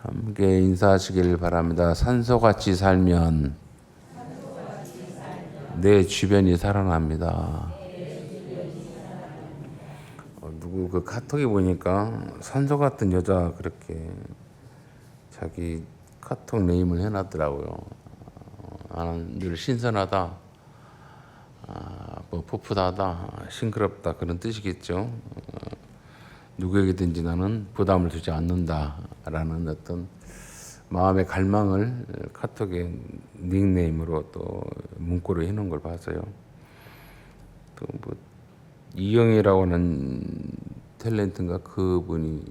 함께 인사하시길 바랍니다. 산소같이 살면 내 주변이 살아납니다. 누구 그 카톡에 보니까 산소 같은 여자 그렇게 자기 카톡 네임을 해놨더라고요. 나는 늘 신선하다, 뭐 풋풋하다, 싱그럽다 그런 뜻이겠죠. 누구에게든지 나는 부담을 주지 않는다라는 어떤 마음의 갈망을 카톡의 닉네임으로 또 문구로 해놓은 걸 봤어요. 또 뭐 이영이라고 하는 탤런트인가 그분이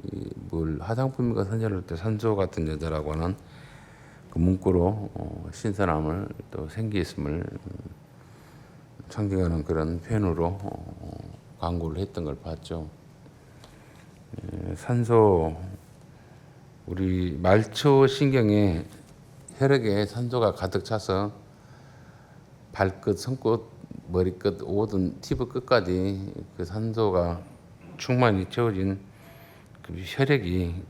뭘 화장품인가 선전할 때 산소 같은 여자라고 하는 그 문구로 신선함을 또 생기있음을 상징하는 그런 표현으로 광고를 했던 걸 봤죠. 산소, 우리 말초 신경에 혈액에 산소가 가득 차서 발끝, 손끝, 머리끝, 모든 피부 끝까지 그 산소가 충만히 채워진 그 혈액이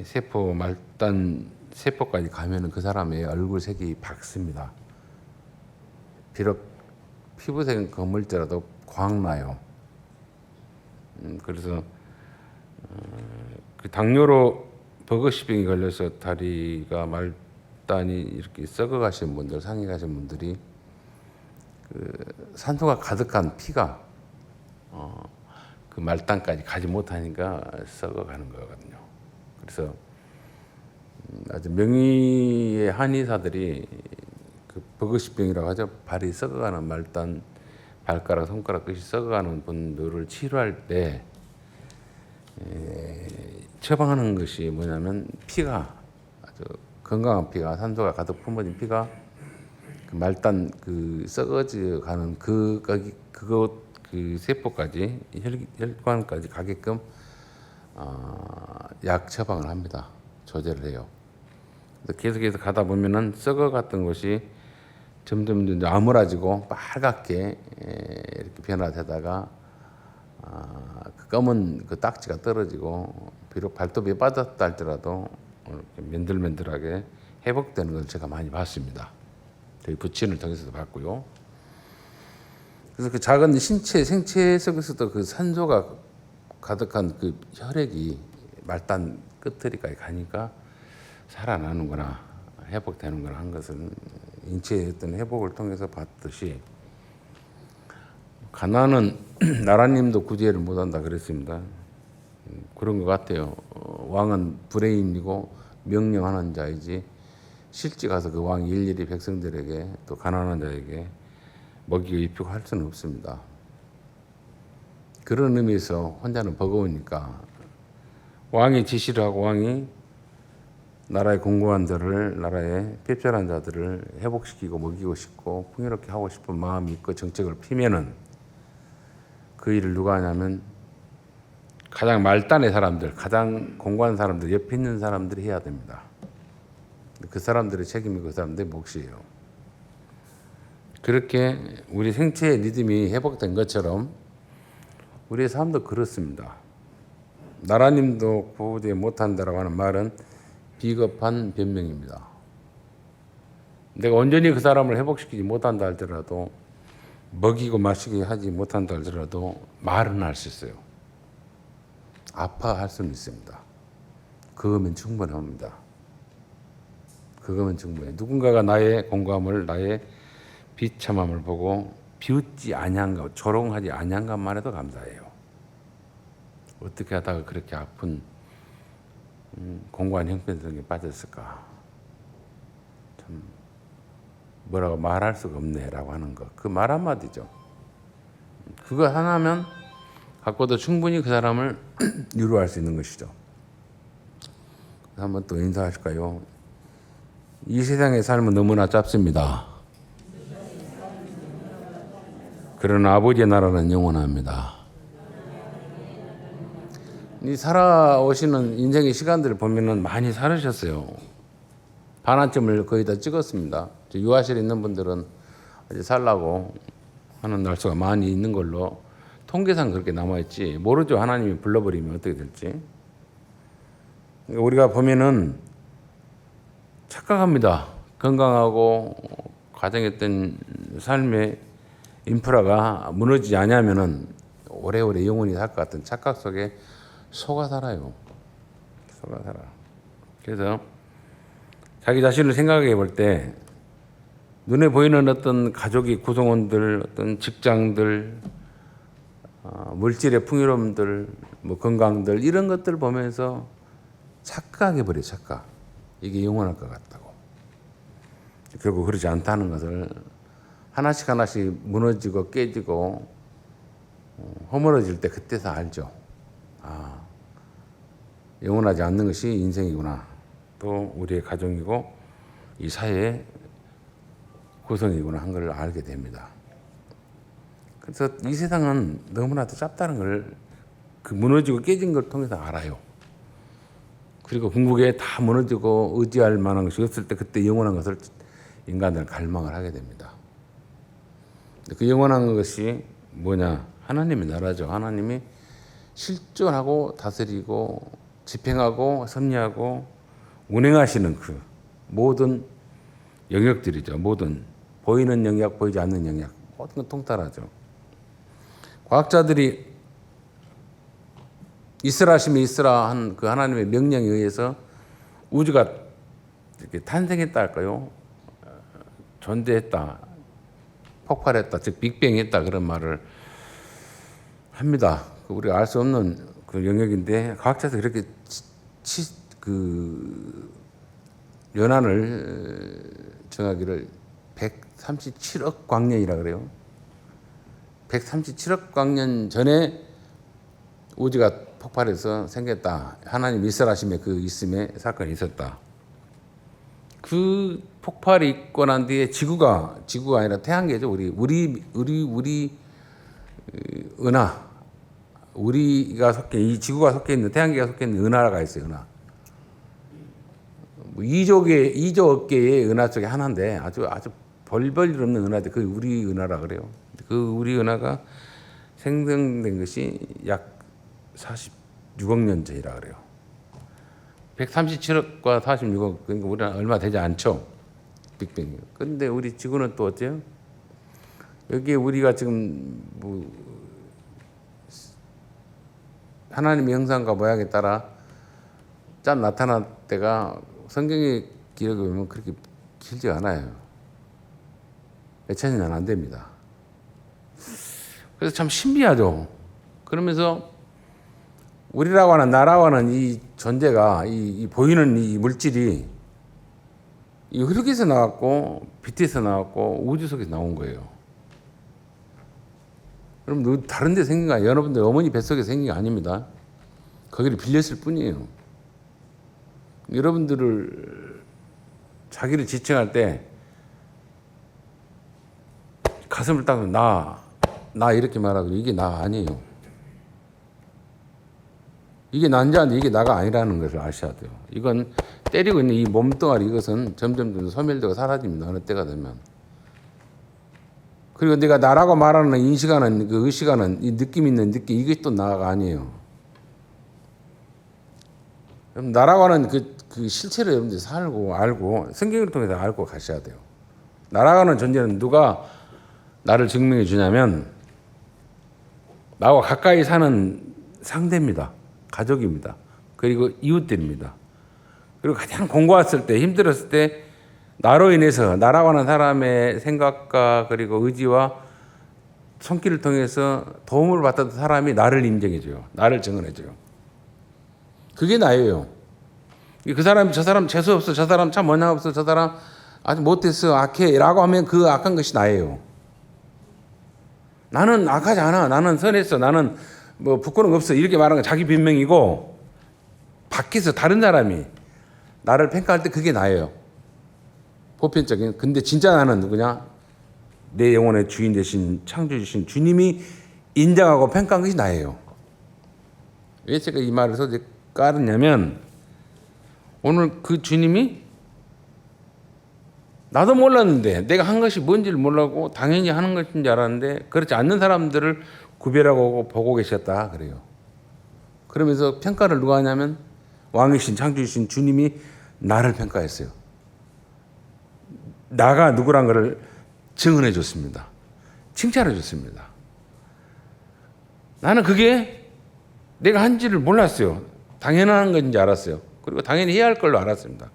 세포, 말단 세포까지 가면은 그 사람의 얼굴색이 밝습니다. 비록 피부색은 검을지라도 광나요. 그래서 그 당뇨로 버거시병이 걸려서 다리가 말단이 이렇게 썩어가신 분들, 상해 가신 분들이 그 산소가 가득한 피가 그 말단까지 가지 못하니까 썩어가는 거거든요. 그래서 아주 명의의 한의사들이 그 버거시병이라고 하죠. 발이 썩어가는 말단, 발가락, 손가락 끝이 썩어가는 분들을 치료할 때 처방하는 것이 뭐냐면 피가 아주 건강한 피가 산소가 가득 품어진 피가 그 말단 그 썩어져 가는 그 세포까지 혈관까지 가게끔 약 처방을 합니다. 조절을 해요. 계속해서 가다 보면은 썩어갔던 것이 점점 이제 아물어지고 빨갛게 이렇게 변화되다가 그 검은 그 딱지가 떨어지고 비록 발톱이 빠졌다 할지라도 이렇게 맨들맨들하게 회복되는 걸 제가 많이 봤습니다. 저희 부친을 통해서도 봤고요. 그래서 그 작은 신체 생체 속에서도 그 산소가 가득한 그 혈액이 말단 끝머리까지 가니까 살아나는구나, 회복되는구나 한 것은 인체의 어떤 회복을 통해서 봤듯이 가난은 나라님도 구제를 못한다 그랬습니다. 그런 것 같아요. 왕은 불의인이고 명령하는 자이지 실제 가서 그 왕이 일일이 백성들에게 또 가난한 자에게 먹이고 입히고 할 수는 없습니다. 그런 의미에서 혼자는 버거우니까 왕이 지시를 하고 왕이 나라의 공고한 자를, 나라의 폐편한 자들을 회복시키고 먹이고 싶고 풍요롭게 하고 싶은 마음이 있고 정책을 피면은 그 일을 누가 하냐면 가장 말단의 사람들, 가장 공고한 사람들, 옆에 있는 사람들이 해야 됩니다. 그 사람들의 책임이 그 사람들의 몫이에요. 그렇게 우리 생체의 리듬이 회복된 것처럼 우리의 삶도 그렇습니다. 나라님도 구제 못한다라고 하는 말은 비겁한 변명입니다. 내가 온전히 그 사람을 회복시키지 못한다 할지라도 먹이고 마시게 하지 못한다 할지라도 말은 할 수 있어요. 아파할 수는 있습니다. 그거면 충분합니다. 그거면 충분해. 누군가가 나의 공감을, 나의 비참함을 보고 비웃지 아니한 것, 조롱하지 아니한 것만 해도 감사해요. 어떻게 하다가 그렇게 아픈 공고한 형편성에 빠졌을까? 참 뭐라고 말할 수가 없네라고 하는 것. 그 말 한마디죠. 그거 하나면 갖고도 충분히 그 사람을 위로할 수 있는 것이죠. 한번 또 인사하실까요? 이 세상의 삶은 너무나 짧습니다. 그러나 아버지의 나라는 영원합니다. 이 살아오시는 인생의 시간들을 보면은 많이 살으셨어요. 반환점을 거의 다 찍었습니다. 유아실에 있는 분들은 이제 살라고 하는 날수가 많이 있는 걸로 통계상 그렇게 남아있지 모르죠. 하나님이 불러버리면 어떻게 될지. 우리가 보면은 착각합니다. 건강하고 가정했던 삶의 인프라가 무너지지 않으면은 오래오래 영원히 살 것 같은 착각 속에 속아 살아요. 속아 살아. 그래서 자기 자신을 생각해 볼 때 눈에 보이는 어떤 가족의 구성원들, 어떤 직장들, 물질의 풍요로움들, 뭐 건강들 이런 것들 보면서 착각해 버려. 착각. 이게 영원할 것 같다고. 결국 그러지 않다는 것을 하나씩 하나씩 무너지고 깨지고 허물어질 때 그때서 알죠. 아, 영원하지 않는 것이 인생이구나. 또 우리의 가정이고 이 사회의 구성이구나 한 걸 알게 됩니다. 그래서 이 세상은 너무나도 짧다는 걸 그 무너지고 깨진 걸 통해서 알아요. 그리고 궁극에 다 무너지고 의지할 만한 것이 없을 때 그때 영원한 것을 인간들은 갈망을 하게 됩니다. 그 영원한 것이 뭐냐? 하나님의 나라죠. 하나님이 실존하고 다스리고 집행하고 섭리하고 운행하시는 그 모든 영역들이죠. 모든 보이는 영역, 보이지 않는 영역 모든 건 통달하죠. 과학자들이 있으라 하시면 있으라 한 그 하나님의 명령에 의해서 우주가 이렇게 탄생했다 할까요? 존재했다, 폭발했다, 즉 빅뱅했다 그런 말을 합니다. 우리가 알 수 없는 그 영역인데 과학자들이 그렇게 그 연한을 정하기를 137억 광년이라 그래요. 137억 광년 전에 우주가 폭발해서 생겼다. 하나님 있으라 하시면 그 있음에 사건이 있었다. 그 폭발이 있고 난 뒤에 지구가 아니라 태양계죠. 우리 은하, 우리가 속해 이 지구가 속해 있는 태양계가 속해 있는 은하가 있어요. 은하. 2조 개의 은하 중에 하나인데 아주 벌벌 없는 은하인데 그 우리 은하라 그래요. 그 우리 은하가 생성된 것이 약 46억 년 전이라 그래요. 137억과 46억 그러니까 우리는 얼마 되지 않죠. 빅뱅이. 그런데 우리 지구는 또 어때요? 여기에 우리가 지금 뭐 하나님의 형상과 모양에 따라 짠 나타날 때가 성경의 기록에 보면 그렇게 길지 않아요. 몇천 년 안 됩니다. 그래서 참 신비하죠. 그러면서 우리라고 하는 나라고 하는 이 존재가 이 보이는 이 물질이 이 흙에서 나왔고 빛에서 나왔고 우주 속에서 나온 거예요. 그럼 다른 데 생긴 거 아니에요. 여러분들 어머니 뱃속에 생긴 게 아닙니다. 거기를 빌렸을 뿐이에요. 여러분들을 자기를 지칭할 때 가슴을 딱 나 이렇게 말하고 이게 나 아니에요. 이게 난지 아닌데 이게 나가 아니라는 것을 아셔야 돼요. 이건 때리고 있는 이 몸뚱아리 이것은 점점 소멸되고 사라집니다. 어느 때가 되면. 그리고 내가 나라고 말하는 인식하는 그 의식하는 이 느낌 있는 느낌 이게 또 나가 아니에요. 그럼 나라고 하는 그 실체를 여러분들이 살고 알고 성경을 통해서 알고 가셔야 돼요. 나라고 하는 존재는 누가 나를 증명해 주냐면 나와 가까이 사는 상대입니다. 가족입니다. 그리고 이웃들입니다. 그리고 가장 공고했을 때 힘들었을 때 나로 인해서 나라고 하는 사람의 생각과 그리고 의지와 손길을 통해서 도움을 받던 사람이 나를 인정해줘요. 나를 증언해줘요. 그게 나예요. 그 사람이 저 사람 재수없어, 저 사람 참 원양 없어, 저 사람 아주 못했어, 악해 라고 하면 그 악한 것이 나예요. 나는 악하지 않아. 나는 선했어. 나는 뭐 부끄러운 거 없어. 이렇게 말하는 건 자기 변명이고 밖에서 다른 사람이 나를 평가할 때 그게 나예요. 보편적인. 근데 진짜 나는 누구냐? 내 영혼의 주인 되신 창조주신 주님이 인정하고 평가한 것이 나예요. 왜 제가 이 말을 서지 깔았냐면 오늘 그 주님이 나도 몰랐는데 내가 한 것이 뭔지를 몰라고 당연히 하는 것인 줄 알았는데 그렇지 않는 사람들을 구별하고 보고 계셨다 그래요. 그러면서 평가를 누가 하냐면 왕이신 창조주신 주님이 나를 평가했어요. 나가 누구란 것을 증언해 줬습니다. 칭찬해 줬습니다. 나는 그게 내가 한지를 몰랐어요. 당연한 건지 알았어요. 그리고 당연히 해야 할 걸로 알았습니다.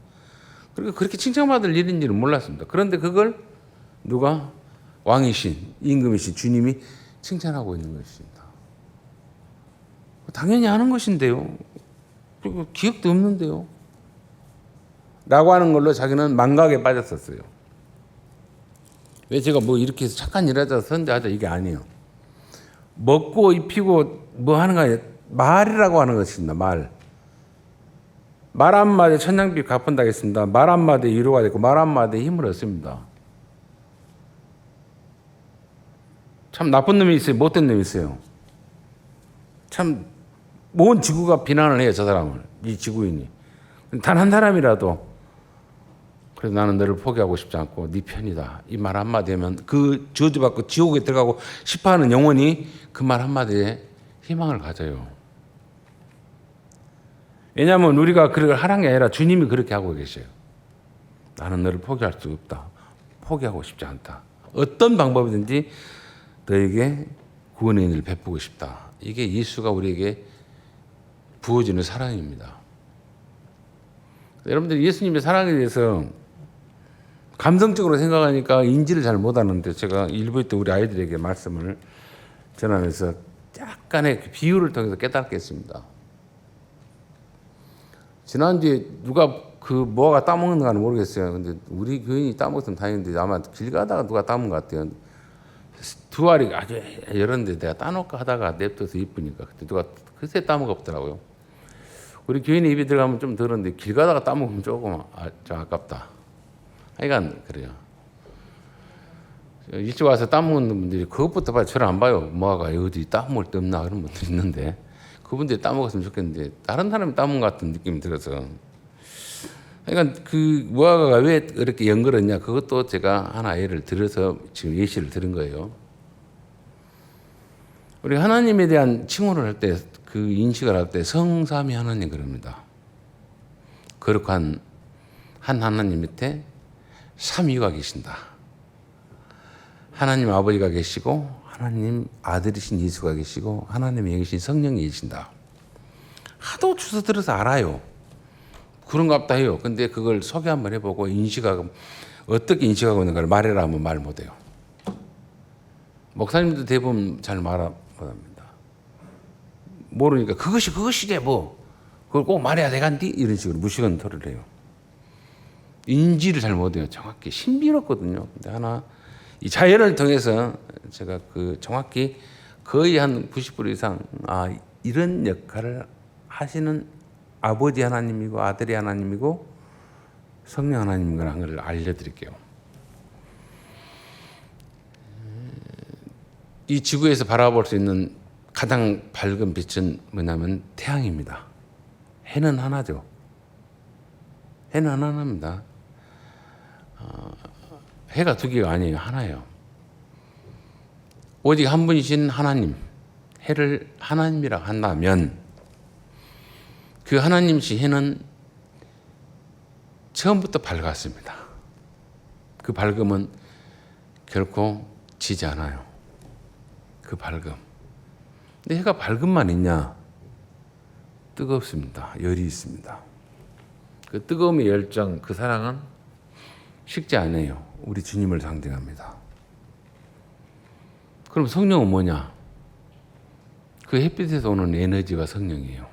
그리고 그렇게 칭찬받을 일인지는 몰랐습니다. 그런데 그걸 누가 왕이신 임금이신 주님이 칭찬하고 있는 것입니다. 당연히 하는 것인데요. 그리고 기억도 없는데요. 라고 하는 걸로 자기는 망각에 빠졌었어요. 왜 제가 뭐 이렇게 해서 착한 일 하자 선대하자 이게 아니에요. 먹고 입히고 뭐 하는 거 말이라고 하는 것입니다. 말 한마디에 천냥빚 갚은다겠습니다. 말 한마디에 위로가 됐고 말 한마디에 힘을 얻습니다. 참 나쁜 놈이 있어요. 못된 놈이 있어요. 참 온 지구가 비난을 해요. 저 사람을. 이 지구인이. 단 한 사람이라도 그래서 나는 너를 포기하고 싶지 않고 네 편이다. 이 말 한마디 하면 그 저주받고 지옥에 들어가고 싶어하는 영혼이 그 말 한마디에 희망을 가져요. 왜냐하면 우리가 그걸 하라는 게 아니라 주님이 그렇게 하고 계셔요. 나는 너를 포기할 수 없다. 포기하고 싶지 않다. 어떤 방법이든지 너에게 구원의 은혜를 베푸고 싶다. 이게 예수가 우리에게 부어주는 사랑입니다. 여러분들 예수님의 사랑에 대해서 감성적으로 생각하니까 인지를 잘 못하는데 제가 일부 때 우리 아이들에게 말씀을 전하면서 약간의 비유를 통해서 깨닫게 했습니다. 지난주에 누가 그 뭐가 따먹는가는 모르겠어요. 근데 우리 교인이 따먹었으면 다행인데 아마 길 가다가 누가 따먹은 것 같아요. 두 알이 아주 여런데 내가 따놓을까 하다가 냅둬서 이쁘니까 그때 누가 글쎄 따먹었더라고요. 우리 교인의 입에 들어가면 좀 덜었는데 길 가다가 따먹으면 조금 좀 아깝다. 하여간 그래요. 일찍 와서 따먹는 분들이 그것부터 봐요. 저를 안 봐요. 뭐가 어디 따먹을 데 없나 그런 분들이 있는데 그분들이 따먹었으면 좋겠는데 다른 사람이 따먹은 것 같은 느낌이 들어서 그러니까 그 무화과가 왜 그렇게 연걸었냐 그것도 제가 하나 예를 들어서 지금 예시를 들은 거예요. 우리 하나님에 대한 칭호를 할 때 그 인식을 할 때 성삼위 하나님 그럽니다. 거룩한 한 하나님 밑에 삼위가 계신다. 하나님 아버지가 계시고 하나님 아들이신 예수가 계시고 하나님의 영이신 성령이 계신다. 하도 주워 들어서 알아요. 그런가 보다 해요. 근데 그걸 소개 한번 해보고 인식하고 어떻게 인식하고 있는가를 말해라 하면 말 못해요. 목사님도 대부분 잘 말 못합니다. 모르니까 그것이래 뭐 그걸 꼭 말해야 되간디 이런 식으로 무식한 토를 해요. 인지를 잘 못해요. 정확히 신비롭거든요. 근데 하나 이 자연을 통해서 제가 그 정확히 거의 한 90% 이상 이런 역할을 하시는 아버지 하나님이고 아들이 하나님이고 성령 하나님이라는 걸 알려드릴게요. 이 지구에서 바라볼 수 있는 가장 밝은 빛은 뭐냐면 태양입니다. 해는 하나죠. 해는 하나입니다. 해가 두 개가 아니에요. 하나예요. 오직 한 분이신 하나님, 해를 하나님이라고 한다면 그 하나님이신 해는 처음부터 밝았습니다. 그 밝음은 결코 지지 않아요. 그 밝음. 근데 해가 밝음만 있냐? 뜨겁습니다. 열이 있습니다. 그 뜨거움의 열정, 그 사랑은 식지 않아요. 우리 주님을 상징합니다. 그럼 성령은 뭐냐? 그 햇빛에서 오는 에너지가 성령이에요.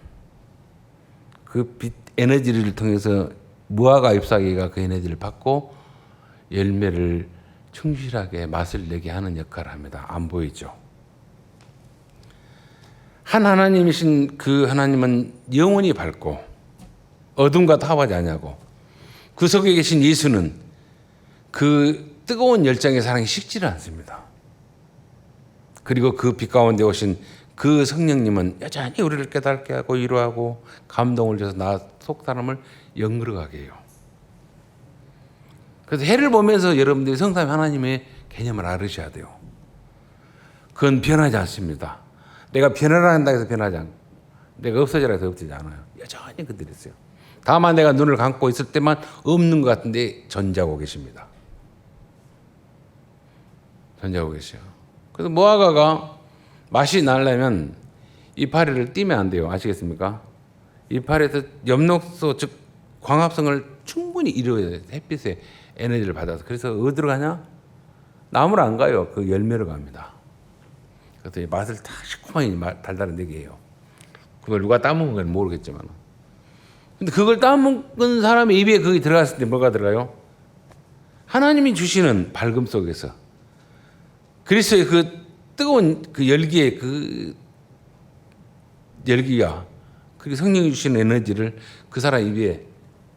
그 빛 에너지를 통해서 무화과 잎사귀가 그 에너지를 받고 열매를 충실하게 맛을 내게 하는 역할을 합니다. 안 보이죠? 한 하나님이신 그 하나님은 영원히 밝고 어둠과 타협하지 아니하고 그 속에 계신 예수는 그 뜨거운 열정의 사랑이 식지를 않습니다. 그리고 그 빛 가운데 오신 그 성령님은 여전히 우리를 깨닫게 하고 위로하고 감동을 줘서 나 속 사람을 영그러가게 해요. 그래서 해를 보면서 여러분들이 성삼위 하나님의 개념을 알으셔야 돼요. 그건 변하지 않습니다. 내가 변하라 한다 해서 변하지 않고 내가 없어지라 해서 없어지지 않아요. 여전히 그들이 있어요. 다만 내가 눈을 감고 있을 때만 없는 것 같은데 존재하고 계십니다. 존재하고 계셔요. 그래서 무화과가 맛이 나려면 이파리를 띄면 안 돼요. 아시겠습니까? 이파리에서 엽록소 즉 광합성을 충분히 이루어야 돼요. 햇빛의 에너지를 받아서. 그래서 어디로 가냐? 나무로 안 가요. 그 열매로 갑니다. 그래서 이 맛을 다 시커멓게 달달하게 해요. 그걸 누가 따먹은 건 모르겠지만. 근데 그걸 따먹은 사람의 입에 그게 들어갔을 때 뭐가 들어가요? 하나님이 주시는 밝음 속에서 그리스도의 그 뜨거운 그 열기의 그 열기가 그리고 성령이 주시는 에너지를 그 사람 입에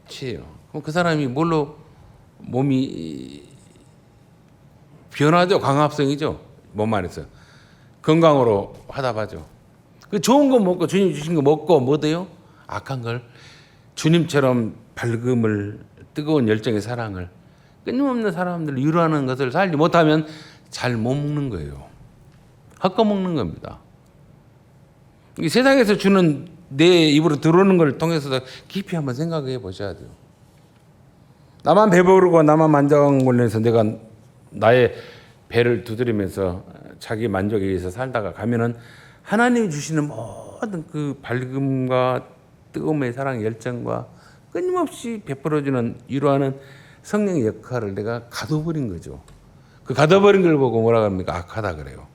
취해요. 그럼 그 사람이 뭘로 몸이 변화죠. 광합성이죠. 몸 안에서. 건강으로 화답하죠. 그 좋은 거 먹고 주님 주신 거 먹고 뭐 돼요? 악한 걸 주님처럼 밝음을 뜨거운 열정의 사랑을 끊임없는 사람들을 위로하는 것을 살지 못하면 잘 못 먹는 거예요. 헛거 먹는 겁니다. 이 세상에서 주는 내 입으로 들어오는 걸 통해서 깊이 한번 생각해 보셔야 돼요. 나만 배부르고 나만 만족하면서 내가 나의 배를 두드리면서 자기 만족에 의해서 살다가 가면은 하나님이 주시는 모든 그 밝음과 뜨거움의 사랑, 열정과 끊임없이 베풀어주는 위로하는 성령의 역할을 내가 가둬버린 거죠. 그 가둬버린 걸 보고 뭐라 합니까? 악하다 그래요.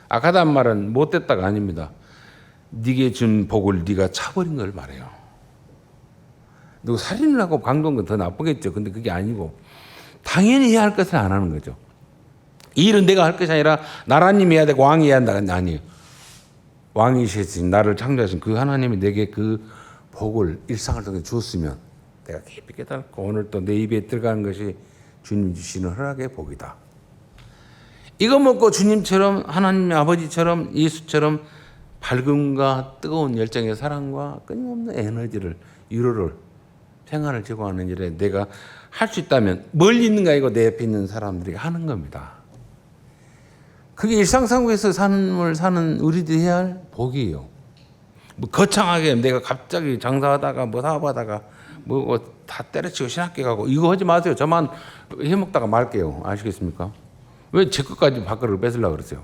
악하다는 말은 못됐다가 아닙니다. 네게 준 복을 네가 차버린 걸 말해요. 누구 살인을 하고 강도한 건 더 나쁘겠죠. 근데 그게 아니고 당연히 해야 할 것을 안 하는 거죠. 이 일은 내가 할 것이 아니라 나라님이 해야 되고 왕이 해야 한다는 아니에요. 왕이시신 나를 창조하신 그 하나님이 내게 그 복을 일상을 통해 주었으면 내가 깊이 깨닫고 오늘 또 내 입에 들어가는 것이 주님 주시는 허락의 복이다. 이거 먹고 주님처럼 하나님의 아버지처럼 예수처럼 밝음과 뜨거운 열정의 사랑과 끊임없는 에너지를 위로를 평안을 제공하는 일에 내가 할 수 있다면 멀리 있는가 이거 내 옆에 있는 사람들이 하는 겁니다. 그게 일상생활에서 삶을 사는 우리들이 해야 할 복이에요. 뭐 거창하게 내가 갑자기 장사하다가 뭐 사업하다가 뭐 다 때려치고 신학교 가고 이거 하지 마세요. 저만 해먹다가 말게요. 아시겠습니까? 왜 제 것까지 밥그릇을 뺏으려고 그러세요?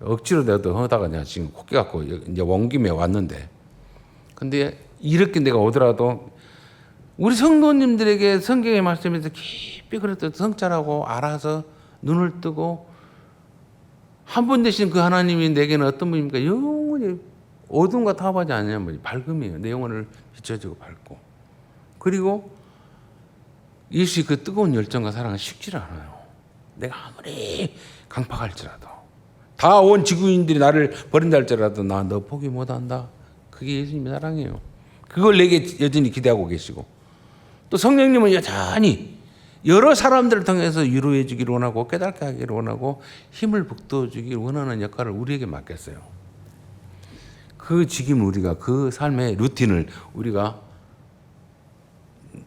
억지로 내가 하다가 내가 지금 코끼 갖고 이제 온 김에 왔는데 근데 이렇게 내가 오더라도 우리 성도님들에게 성경의 말씀에서 깊이 그랬던 성찰하고 알아서 눈을 뜨고 한 분 되신 그 하나님이 내게는 어떤 분입니까? 영원히 어둠과 타협하지 않는 분이 밝음이에요. 내 영혼을 비춰주고 밝고 그리고 예수의 그 뜨거운 열정과 사랑은 식지를 않아요. 내가 아무리 강팍할지라도 다 온 지구인들이 나를 버린다 할지라도 나 너 포기 못한다. 그게 예수님의 사랑이에요. 그걸 내게 여전히 기대하고 계시고 또 성령님은 여전히 여러 사람들을 통해서 위로해 주기를 원하고 깨닫게 하기를 원하고 힘을 북돋워 주기를 원하는 역할을 우리에게 맡겼어요. 그 직임 우리가 그 삶의 루틴을 우리가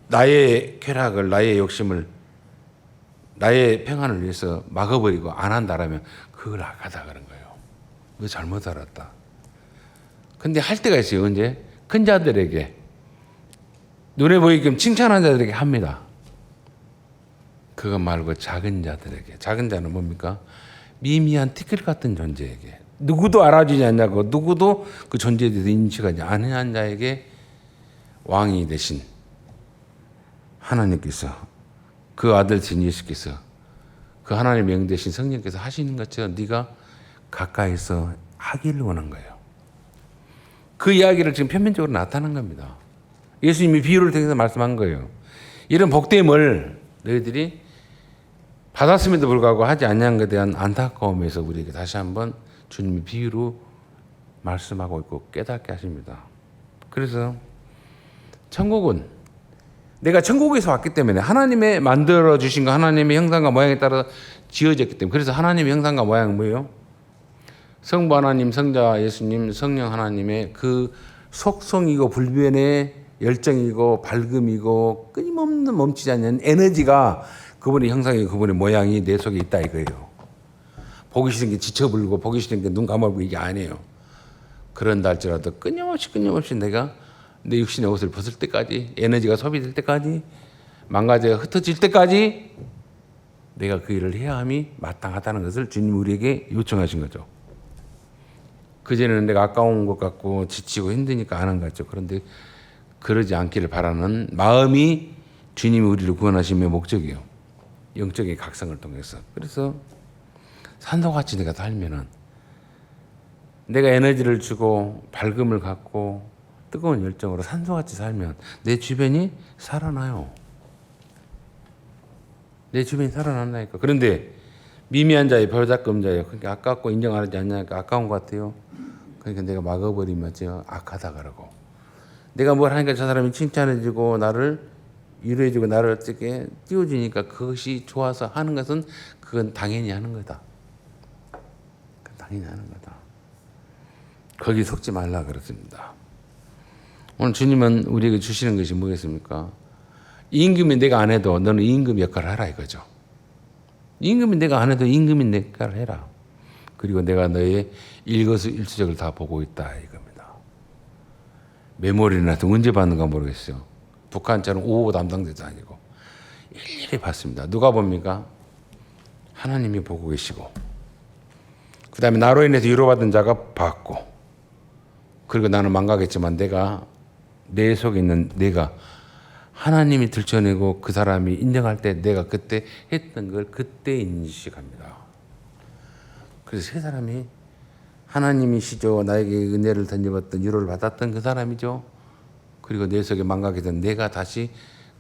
나의 쾌락을 나의 욕심을 나의 평안을 위해서 막아버리고 안 한다라면 그걸 악하다 그런 거예요. 너 잘못 알았다. 근데 할 때가 있어요. 언제? 큰 자들에게 눈에 보이게끔 칭찬한 자들에게 합니다. 그거 말고 작은 자들에게. 작은 자는 뭡니까? 미미한 티끌 같은 존재에게. 누구도 알아주지 않냐고 누구도 그 존재에 대해서 인식하지 않은 자에게 왕이 되신 하나님께서 그 아들 신 예수께서 그 하나님의 명 되신 성령께서 하시는 것처럼 네가 가까이서 하기를 원한 거예요. 그 이야기를 지금 표면적으로 나타난 겁니다. 예수님이 비유를 통해서 말씀한 거예요. 이런 복됨을 너희들이 받았음에도 불구하고 하지 않는 것에 대한 안타까움에서 우리에게 다시 한번 주님이 비유로 말씀하고 있고 깨닫게 하십니다. 그래서 천국은 내가 천국에서 왔기 때문에 하나님의 만들어주신 거 하나님의 형상과 모양에 따라 지어졌기 때문에 그래서 하나님의 형상과 모양은 뭐예요? 성부 하나님, 성자 예수님, 성령 하나님의 그 속성이고 불변의 열정이고 밝음이고 끊임없는 멈추지 않는 에너지가 그분의 형상이고 그분의 모양이 내 속에 있다 이거예요. 보기 싫은 게 지쳐불고 보기 싫은 게 눈 감아보고 이게 아니에요. 그런다 할지라도 끊임없이 내가 내 육신의 옷을 벗을 때까지, 에너지가 소비될 때까지, 망가져 흩어질 때까지 내가 그 일을 해야 함이 마땅하다는 것을 주님 우리에게 요청하신 거죠. 그전에는 내가 아까운 것 같고 지치고 힘드니까 안 한 것 같죠. 그런데 그러지 않기를 바라는 마음이 주님이 우리를 구원하심의 목적이에요. 영적인 각성을 통해서. 그래서 산소같이 내가 살면은, 내가 에너지를 주고 밝음을 갖고 뜨거운 열정으로 산소같이 살면 내 주변이 살아나요. 내 주변이 살아난다니까. 그런데 미미한 자의 벌잡금자예요. 그러니까 아깝고 인정 안 하지 않냐니까 아까운 것 같아요. 그러니까 내가 막아버리면 악하다 그러고, 내가 뭘 하니까 저 사람이 칭찬해주고 나를 위로해주고 나를 어떻게 띄워주니까 그것이 좋아서 하는 것은 그건 당연히 하는 거다. 당연히 하는 거다. 거기 속지 말라 그렇습니다. 오늘 주님은 우리에게 주시는 것이 뭐겠습니까? 임금이 내가 안 해도 너는 임금 역할을 하라 이거죠. 임금이 내가 안 해도 임금이 내 역할을 해라. 그리고 내가 너의 일거수일투족을 다 보고 있다 이겁니다. 메모리나 언제 받는가 모르겠어요. 북한처럼 5호 담당자도 아니고 일일이 받습니다. 누가 봅니까? 하나님이 보고 계시고, 그 다음에 나로 인해서 위로받은 자가 받고, 그리고 나는 망가겠지만 내가 내 속에 있는 내가 하나님이 들춰내고 그 사람이 인정할 때 내가 그때 했던 걸 그때 인식합니다. 그래서 세 사람이 하나님이시죠. 나에게 은혜를 던져봤던 위로를 받았던 그 사람이죠. 그리고 내 속에 망가게 된 내가 다시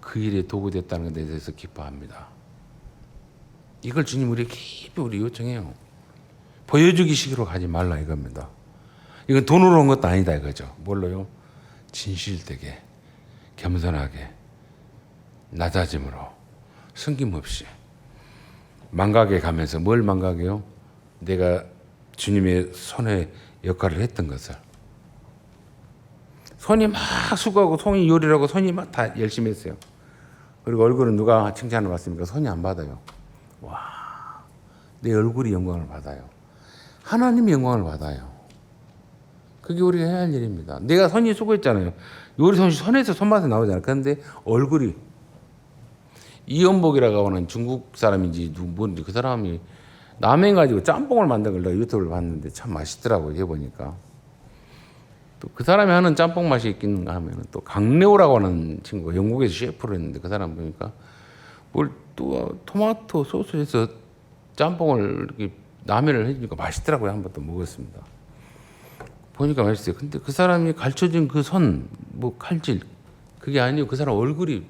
그 일에 도구됐다는 것에 대해서 기뻐합니다. 이걸 주님 우리에게 깊이 우리 요청해요. 보여주기 식으로 가지 말라 이겁니다. 이건 돈으로 온 것도 아니다 이거죠. 뭘로요? 진실되게, 겸손하게, 낮아짐으로, 숨김없이 망각에 가면서 뭘 망각해요? 내가 주님의 손에 역할을 했던 것을. 손이 막 수고하고 손이 요리라고 손이 막 다 열심히 했어요. 그리고 얼굴은 누가 칭찬을 받습니까? 손이 안 받아요. 와, 내 얼굴이 영광을 받아요. 하나님이 영광을 받아요. 그게 우리가 해야 할 일입니다. 내가 손이 수고했잖아요. 요리 손에서 손맛이 나오잖아요. 그런데 얼굴이, 이연복이라고 하는 중국 사람인지 뭔지 그 사람이 라면 가지고 짬뽕을 만든 걸 내가 유튜브를 봤는데 참 맛있더라고요. 해보니까. 또 그 사람이 하는 짬뽕 맛이 있긴가 하면 또 강래호라고 하는 친구가 영국에서 셰프를 했는데 그 사람 보니까 뭘 또 토마토 소스에서 짬뽕을 이렇게 라면을 해주니까 맛있더라고요. 한 번 또 먹었습니다. 보니까 맛있어요. 근데 그 사람이 가르쳐준 그 손, 뭐 칼질, 그게 아니고 그 사람 얼굴이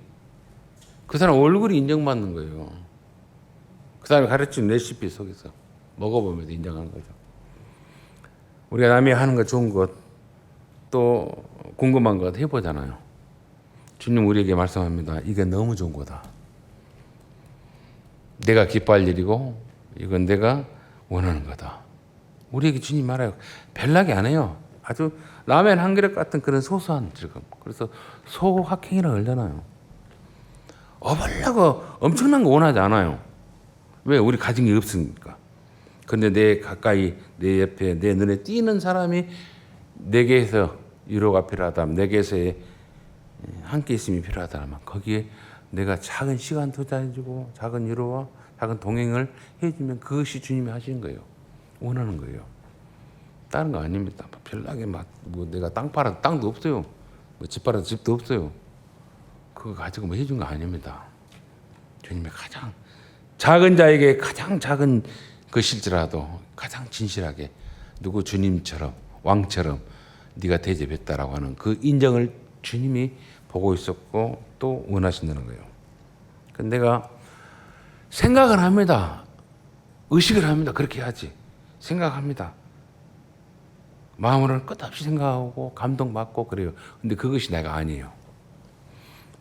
인정받는 거예요. 그 사람이 가르친 레시피 속에서 먹어보면서 인정하는 거죠. 우리가 남이 하는 거 좋은 것, 또 궁금한 것 해보잖아요. 주님 우리에게 말씀합니다. 이게 너무 좋은 거다. 내가 기뻐할 일이고 이건 내가 원하는 거다. 우리에게 주님 말해요. 별나게 안 해요. 아주 라면 한 그릇 같은 그런 소소한 즐거움. 그래서 소확행이라고 그러잖아요. 얻으려고 엄청난 거 원하지 않아요. 왜? 우리 가진 게 없으니까. 근데 내 가까이, 내 옆에, 내 눈에 띄는 사람이 내게서 위로가 필요하다면, 내게서의 함께 있음이 필요하다면 거기에 내가 작은 시간 투자해주고 작은 위로와 작은 동행을 해주면 그것이 주님이 하시는 거예요. 원하는 거예요. 다른 거 아닙니다. 별나게 뭐 내가 땅 팔아도 땅도 없어요. 뭐 집 팔아도 집도 없어요. 그거 가지고 뭐 해준 거 아닙니다. 주님이 가장 작은 자에게 가장 작은 것일지라도 가장 진실하게 누구 주님처럼 왕처럼 네가 대접했다라고 하는 그 인정을 주님이 보고 있었고 또 원하신다는 거예요. 근데 내가 생각을 합니다. 의식을 합니다. 그렇게 해야지. 생각합니다. 마음으로는 끝없이 생각하고 감동받고 그래요. 근데 그것이 내가 아니에요.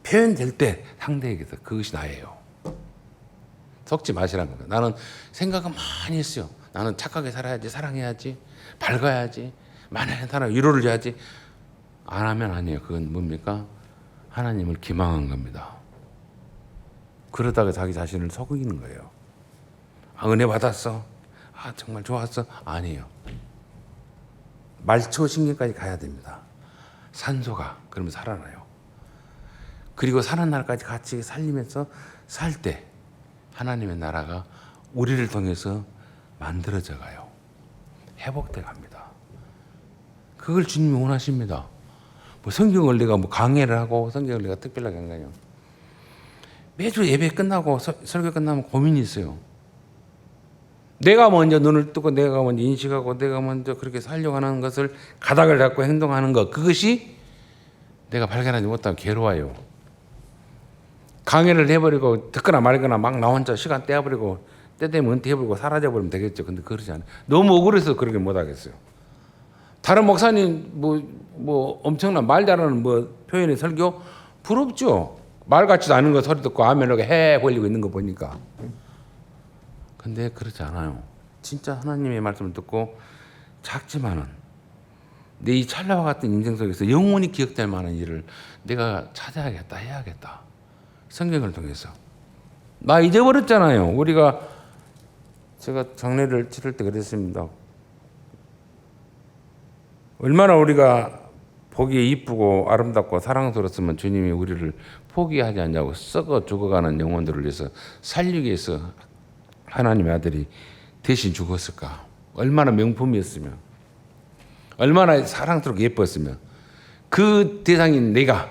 표현될 때 상대에게서 그것이 나예요. 속지 마시라는 거예요. 나는 생각은 많이 했어요. 나는 착하게 살아야지, 사랑해야지, 밝아야지, 많은 사람 위로를 줘야지. 안 하면 아니에요. 그건 뭡니까? 하나님을 기망한 겁니다. 그러다가 자기 자신을 속이는 거예요. 아, 은혜 받았어. 아, 정말 좋았어. 아니에요. 말초신경까지 가야 됩니다. 산소가 그러면 살아나요. 그리고 사는 날까지 같이 살리면서 살 때 하나님의 나라가 우리를 통해서 만들어져 가요. 회복돼 갑니다. 그걸 주님이 원하십니다. 뭐 성경을 내가 뭐 강해를 하고 성경을 내가 특별하게 한 거예요. 매주 예배 끝나고 설교 끝나면 고민이 있어요. 내가 먼저 눈을 뜨고 내가 먼저 인식하고 내가 먼저 그렇게 살려고 하는 것을 가닥을 잡고 행동하는 것, 그것이 내가 발견하지 못하면 괴로워요. 강의를 해버리고 듣거나 말거나 막 나 혼자 시간 떼어버리고 때 되면 은퇴해버리고 사라져버리면 되겠죠. 근데 그러지 않아요. 너무 억울해서 그렇게 못하겠어요. 다른 목사님 뭐 엄청난 말 잘하는 뭐 표현의 설교 부럽죠. 말 같지도 않은 거 소리 듣고 아멘하게 해 벌리고 있는 거 보니까. 근데 그렇지 않아요. 진짜 하나님의 말씀을 듣고 작지만은 내 이 찰나와 같은 인생 속에서 영원히 기억될 만한 일을 내가 찾아야겠다, 해야겠다. 성경을 통해서. 나 잊어버렸잖아요. 제가 장례를 치를 때 그랬습니다. 얼마나 우리가 보기에 이쁘고 아름답고 사랑스러웠으면 주님이 우리를 포기하지 않냐고 썩어 죽어가는 영혼들을 위해서 살리기 위해서 하나님의 아들이 대신 죽었을까. 얼마나 명품이었으면, 얼마나 사랑스럽고 예뻤으면. 그 대상인 내가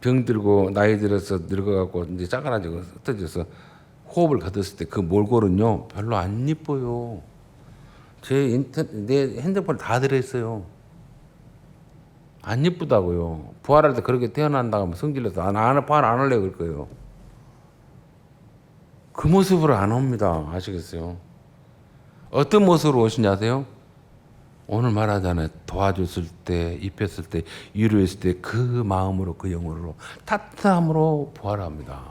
병들고 나이 들어서 늙어가고 이제 짜가라지고 흩어져서 호흡을 거뒀을 때 그 몰골은요 별로 안 이뻐요. 내 핸드폰 다 들어있어요. 안 이쁘다고요. 부활할 때 그렇게 태어난다고 하면 성질내서 부활 안 하려고 그럴 거예요. 그 모습으로 안 옵니다. 아시겠어요? 어떤 모습으로 오시냐 아세요? 오늘 말하잖아요. 도와줬을 때, 입혔을 때, 위로했을 때 그 마음으로, 그 영혼으로, 따뜻함으로 부활합니다.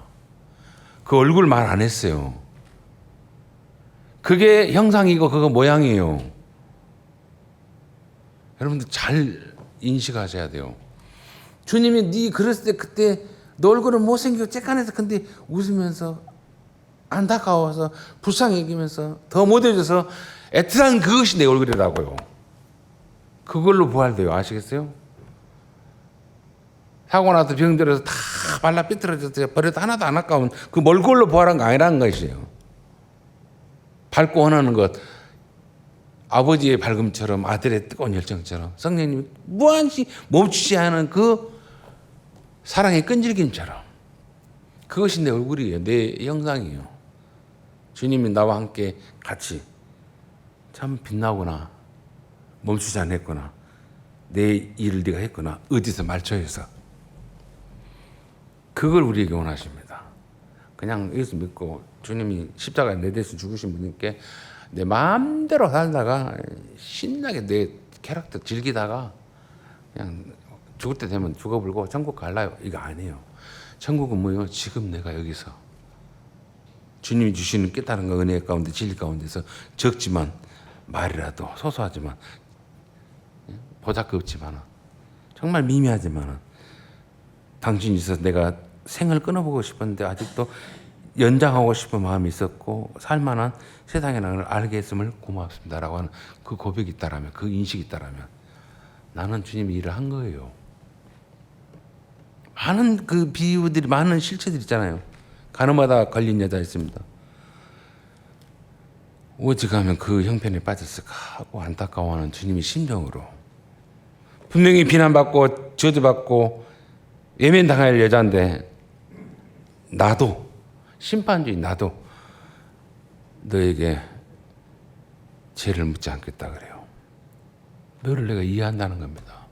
그 얼굴 말 안 했어요. 그게 형상이고 그거 모양이에요. 여러분들 잘 인식하셔야 돼요. 주님이 네 그랬을 때 그때 너 얼굴은 못생기고 쬐깐해서 근데 웃으면서 안타까워서 불쌍히 여기면서 더 못해줘서 애틋한 그것이 내 얼굴이라고요. 그걸로 부활돼요. 아시겠어요? 사고 나서 병들어서 다 발라 삐뚤어져서 버려도 하나도 안 아까운 그 멀골로 부활한 거 아니라는 것이에요. 밝고 원하는 것, 아버지의 밝음처럼 아들의 뜨거운 열정처럼 성령님이 무한시 멈추지 않은 그 사랑의 끈질김처럼 그것이 내 얼굴이에요. 내 형상이에요. 주님이 나와 함께 같이 참 빛나구나, 멈추지 않았구나, 내 일을 네가 했구나, 어디서 말초해서. 그걸 우리에게 원하십니다. 그냥 예수 믿고 주님이 십자가에 내 대신 죽으신 분께 내 마음대로 살다가 신나게 내 캐릭터 즐기다가 그냥 죽을 때 되면 죽어버리고 천국 갈라요. 이거 아니에요. 천국은 뭐예요? 지금 내가 여기서 주님이 주시는 깨달음과 은혜 가운데 진리 가운데서 적지만 말이라도 소소하지만 보잘것없지만 정말 미미하지만 당신이 있어서 내가 생을 끊어보고 싶었는데 아직도 연장하고 싶은 마음이 있었고 살만한 세상의 낭을 알게 했음을 고맙습니다라고 하는 그 고백이 있다라면, 그 인식이 있다라면 나는 주님이 일을 한 거예요. 많은 그 비유들이, 많은 실체들이 있잖아요. 가늠하다 걸린 여자 있습니다. 오직하면 그 형편에 빠졌을까 하고 안타까워하는 주님의 심정으로 분명히 비난받고 저주받고 외면당할 여자인데 나도 심판주의 나도 너에게 죄를 묻지 않겠다 그래요. 너를 내가 이해한다는 겁니다.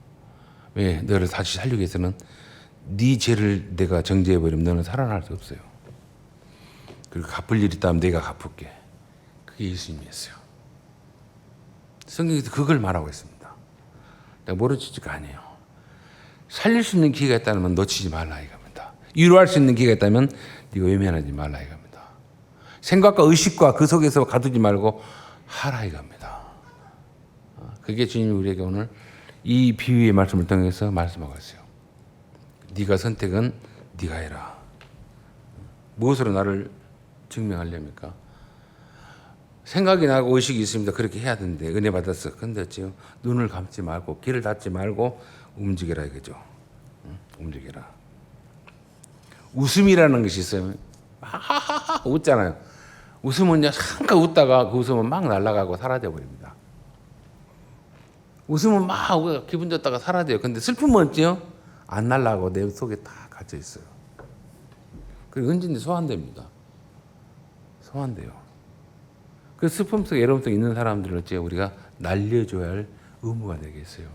왜? 너를 다시 살리기 위해서는 네 죄를 내가 정죄해버리면 너는 살아날 수 없어요. 그리고 갚을 일이 있다면 내가 갚을게. 그게 예수님이었어요. 성경에서 그걸 말하고 있습니다. 내가 모르지가 아니에요. 살릴 수 있는 기회가 있다면 놓치지 말라 이겁니다. 위로할 수 있는 기회가 있다면 네가 외면하지 말라 이겁니다. 생각과 의식과 그 속에서 가두지 말고 하라 이겁니다. 그게 주님이 우리에게 오늘 이 비유의 말씀을 통해서 말씀하고 있어요. 네가 선택은 네가 해라. 무엇으로 나를 증명하려니까? 생각이 나고 의식이 있습니다. 그렇게 해야 되는데 은혜 받았어. 근데 지금 눈을 감지 말고 귀를 닫지 말고 움직여라 이거죠. 움직여라. 웃음이라는 것이 있어요. 하하하 웃잖아요. 웃으면요 잠깐 웃다가 그 웃음은 막 날아가고 사라져 버립니다. 웃으면 막 기분 좋다가 사라져요. 근데 슬픔은 없지요? 안 날아가고 내 속에 다 갇혀 있어요. 그리고 언제든지 소환됩니다. 소환돼요. 그 슬픔 속 외로움 속에 있는 사람들을 어째 우리가 날려줘야 할 의무가 되겠어요.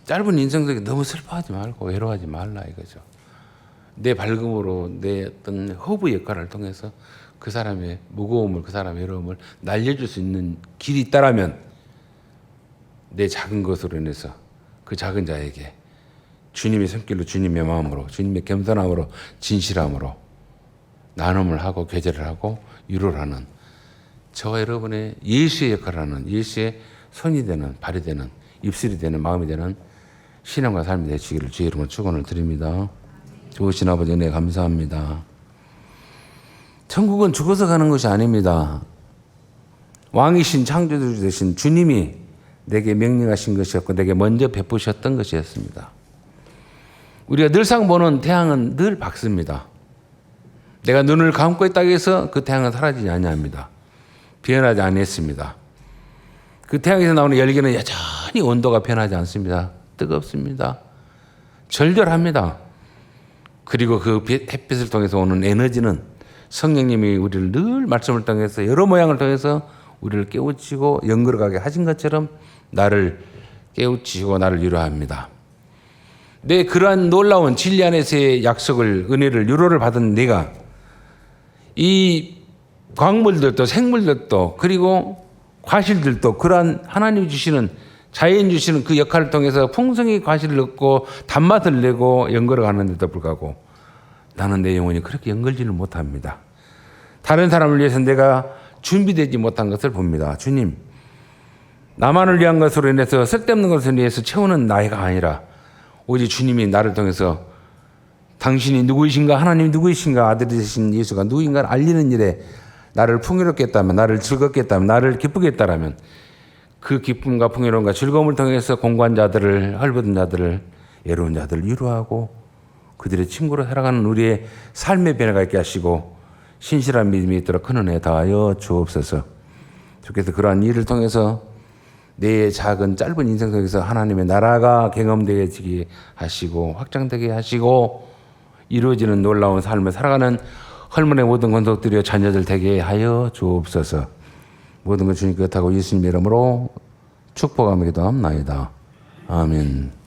짧은 인생 속에 너무 슬퍼하지 말고 외로워하지 말라 이거죠. 내 밝음으로 내 어떤 허브 역할을 통해서 그 사람의 무거움을, 그 사람의 외로움을 날려줄 수 있는 길이 있다라면 내 작은 것으로 인해서 그 작은 자에게 주님의 손길로, 주님의 마음으로, 주님의 겸손함으로, 진실함으로 나눔을 하고 교제를 하고 위로를 하는 저와 여러분의 예수의 역할을 하는, 예수의 손이 되는, 발이 되는, 입술이 되는, 마음이 되는 신앙과 삶이 되시기를 주의 이름으로 축원을 드립니다. 좋으신 아버지 은혜 감사합니다. 천국은 죽어서 가는 것이 아닙니다. 왕이신 창조주 되신 주님이 내게 명령하신 것이었고 내게 먼저 베푸셨던 것이었습니다. 우리가 늘상 보는 태양은 늘 밝습니다. 내가 눈을 감고 있다고 해서 그 태양은 사라지지 아니합니다. 변하지 않았습니다. 그 태양에서 나오는 열기는 여전히 온도가 변하지 않습니다. 뜨겁습니다. 절절합니다. 그리고 그 햇빛을 통해서 오는 에너지는 성령님이 우리를 늘 말씀을 통해서 여러 모양을 통해서 우리를 깨우치고 연결하게 하신 것처럼 나를 깨우치고 나를 위로합니다. 내 그러한 놀라운 진리 안에서의 약속을, 은혜를, 위로를 받은 내가 이 광물들도 생물들도 그리고 과실들도 그러한 하나님 주시는 자연 주시는 그 역할을 통해서 풍성히 과실을 얻고 단맛을 내고 연결을 하는데도 불구하고 나는 내 영혼이 그렇게 연결지를 못합니다. 다른 사람을 위해서 내가 준비되지 못한 것을 봅니다. 주님, 나만을 위한 것으로 인해서 쓸데없는 것을 위해서 채우는 나이가 아니라 오직 주님이 나를 통해서 당신이 누구이신가, 하나님이 누구이신가, 아들이 되신 예수가 누구인가를 알리는 일에 나를 풍요롭게 했다면, 나를 즐겁게 했다면, 나를 기쁘게 했다면 그 기쁨과 풍요로움과 즐거움을 통해서 공고한 자들을, 헐벗은 자들을, 외로운 자들을 위로하고 그들의 친구로 살아가는 우리의 삶의 변화가 있게 하시고 신실한 믿음이 있도록 큰 은혜 다하여 주옵소서. 주께서 그러한 일을 통해서 내 작은 짧은 인생 속에서 하나님의 나라가 경험되게 하시고 확장되게 하시고 이루어지는 놀라운 삶을 살아가는 헐문의 모든 권속들이여 자녀들 되게 하여 주옵소서. 모든 것 주님 끝하고 예수님 이름으로 축복하며 기도합나이다. 아멘.